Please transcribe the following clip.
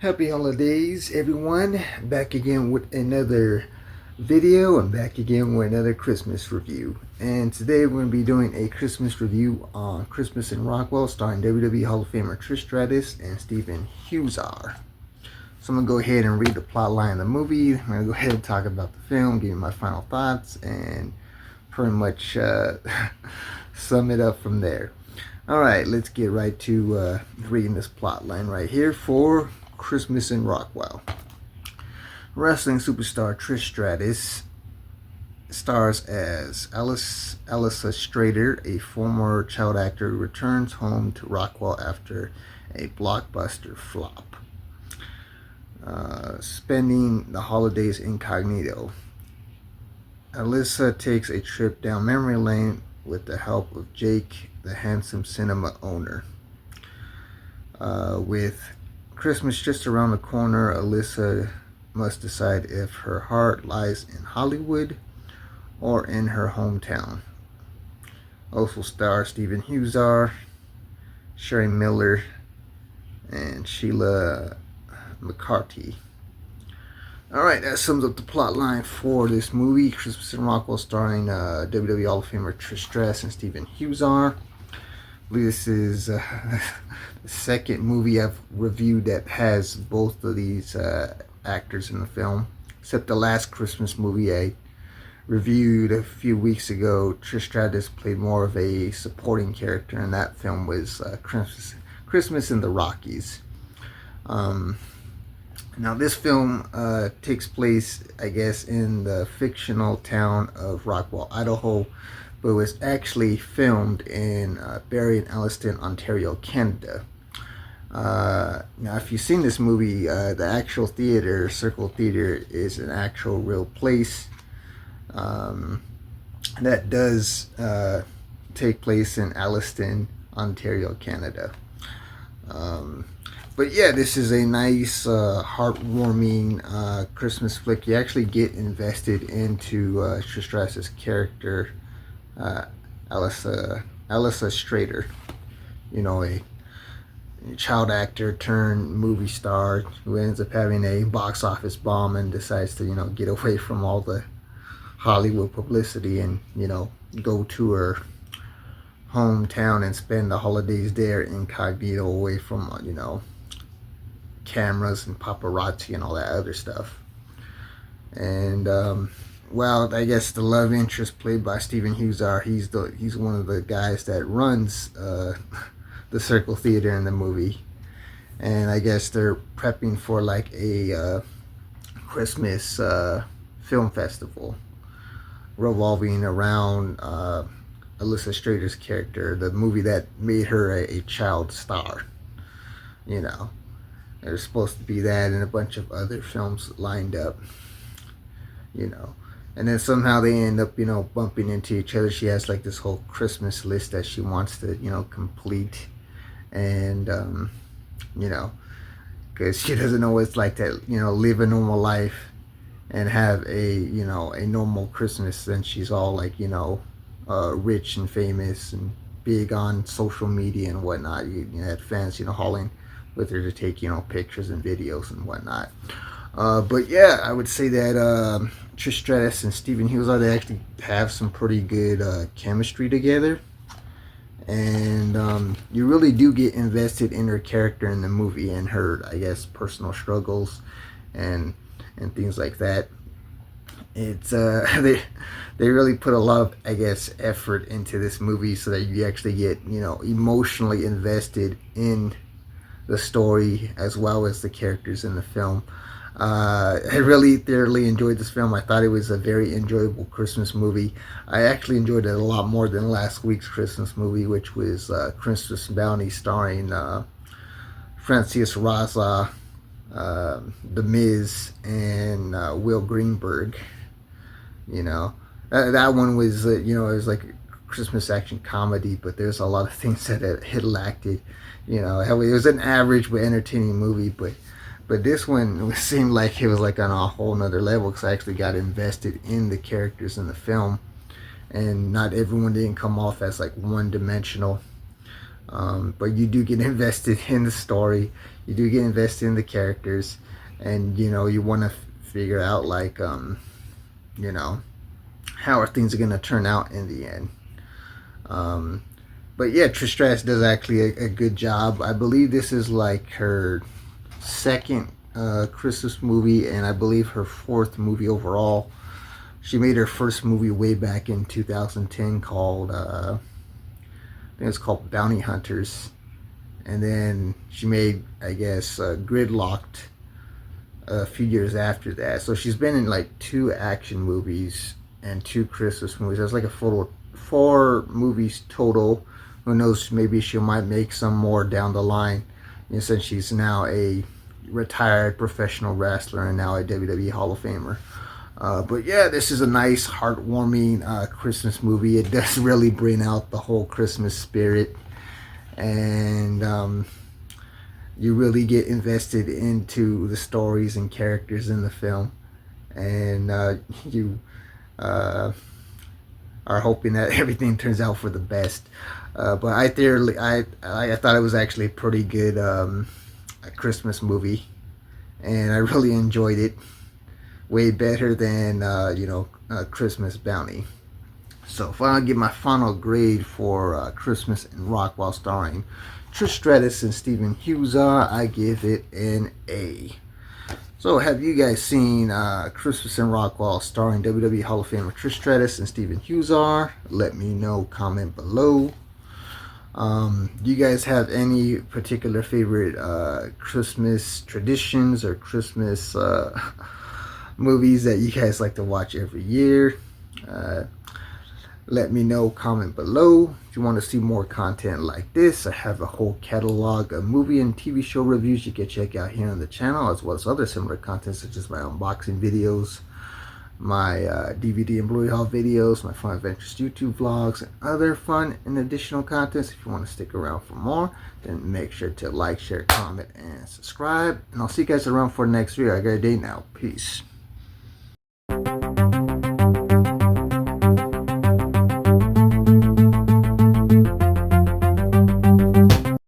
Happy holidays, everyone. Back again with another video and back again with another Christmas review. And today we're going to be doing a Christmas review on Christmas in Rockwell, starring WWE Hall of Famer Trish Stratus and Stephen Huszar. So I'm going to go ahead and read the plot line of the movie. I'm going to go ahead and talk about the film, give you my final thoughts, and pretty much sum it up from there. Alright, let's get right to reading this plot line right here for Christmas in Rockwell. Wrestling superstar Trish Stratus stars as Alyssa Strader, a former child actor who returns home to Rockwell after a blockbuster flop, spending the holidays incognito. Alyssa takes a trip down memory lane with the help of Jake, the handsome cinema owner. With Christmas just around the corner, Alyssa must decide if her heart lies in Hollywood or in her hometown. Also star Stephen Huszar, Sherry Miller, and Sheila McCarthy. Alright, that sums up the plot line for this movie, Christmas in Rockwell, starring WWE Hall of Famer Trish Stratus and Stephen Huszar. I believe this is the second movie I've reviewed that has both of these actors in the film. Except the last Christmas movie I reviewed a few weeks ago, Trish Stratus played more of a supporting character, and that film was Christmas in the Rockies. Now this film takes place, I guess, in the fictional town of Rockwell, Idaho, but was actually filmed in Barrie and Alliston, Ontario, Canada. Now, if you've seen this movie, the actual theater, Circle Theater, is an actual real place that does take place in Alliston, Ontario, Canada. But yeah, this is a nice, heartwarming Christmas flick. You actually get invested into Trish Stratus' character, Alyssa Strader. You know, a child actor turned movie star who ends up having a box office bomb and decides to, get away from all the Hollywood publicity and, go to her hometown and spend the holidays there incognito, away from, cameras and paparazzi and all that other stuff. And well, I guess the love interest played by Stephen Huszar, he's one of the guys that runs the Circle Theater in the movie, and I guess they're prepping for like a Christmas film festival revolving around Alyssa Strader's character, the movie that made her a child star. There's supposed to be that and a bunch of other films lined up, and then somehow they end up, bumping into each other. She has like this whole Christmas list that she wants to, complete, and because she doesn't know what it's like to, live a normal life and have a normal Christmas. Then she's all like, rich and famous and big on social media and whatnot. You had fans, hauling with her to take, pictures and videos and whatnot. But yeah, I would say that Trish Stratus and Stephen Huszar, they actually have some pretty good chemistry together, and you really do get invested in her character in the movie and her, I guess, personal struggles and things like that. It's they really put a lot of, I guess, effort into this movie so that you actually get, emotionally invested in the story as well as the characters in the film. I really thoroughly enjoyed this film. I thought it was a very enjoyable Christmas movie. I actually enjoyed it a lot more than last week's Christmas movie, which was Christmas Bounty, starring Francis Raza, The Miz, and Will Greenberg. That one was, it was like a Christmas action comedy, but there's a lot of things that it lacked. It was an average but entertaining movie, but this one seemed like it was like on a whole nother level, because I actually got invested in the characters in the film, and not everyone didn't come off as like one-dimensional. But you do get invested in the story. you do get invested in the characters, and you know you want to figure out like you know how are things going to turn out in the end. But yeah, Trish Stratus does actually a good job. I believe this is like her second Christmas movie, and I believe her fourth movie overall. She made her first movie way back in 2010 called, I think it's called Bounty Hunters. And then she made, I guess, Gridlocked a few years after that. So she's been in like 2 action movies and 2 Christmas movies. That's like a total 4 movies total. Who knows, maybe she might make some more down the line, you know, since she's now a retired professional wrestler and now a WWE Hall of Famer. But yeah, this is a nice, heartwarming Christmas movie. It does really bring out the whole Christmas spirit, and you really get invested into the stories and characters in the film, and you are hoping that everything turns out for the best. But I thought it was actually a pretty good Christmas movie, and I really enjoyed it. Way better than Christmas Bounty. So if I give my final grade for Christmas in Rockwell, starring Trish Stratus and Stephen Huszar, I give it an A. So have you guys seen Christmas in Rockwell, starring WWE Hall of Famer Trish Stratus and Stephen Huszar? Let me know, comment below. Do you guys have any particular favorite Christmas traditions or Christmas movies that you guys like to watch every year? Let me know, comment below. If you want to see more content like this, I have a whole catalog of movie and TV show reviews you can check out here on the channel, as well as other similar content such as my unboxing videos, my DVD and Blu-ray haul videos, my Fun Adventures YouTube vlogs, and other fun and additional contents. If you want to stick around for more, then make sure to like, share, comment, and subscribe. And I'll see you guys around for next video. I got a date now. Peace.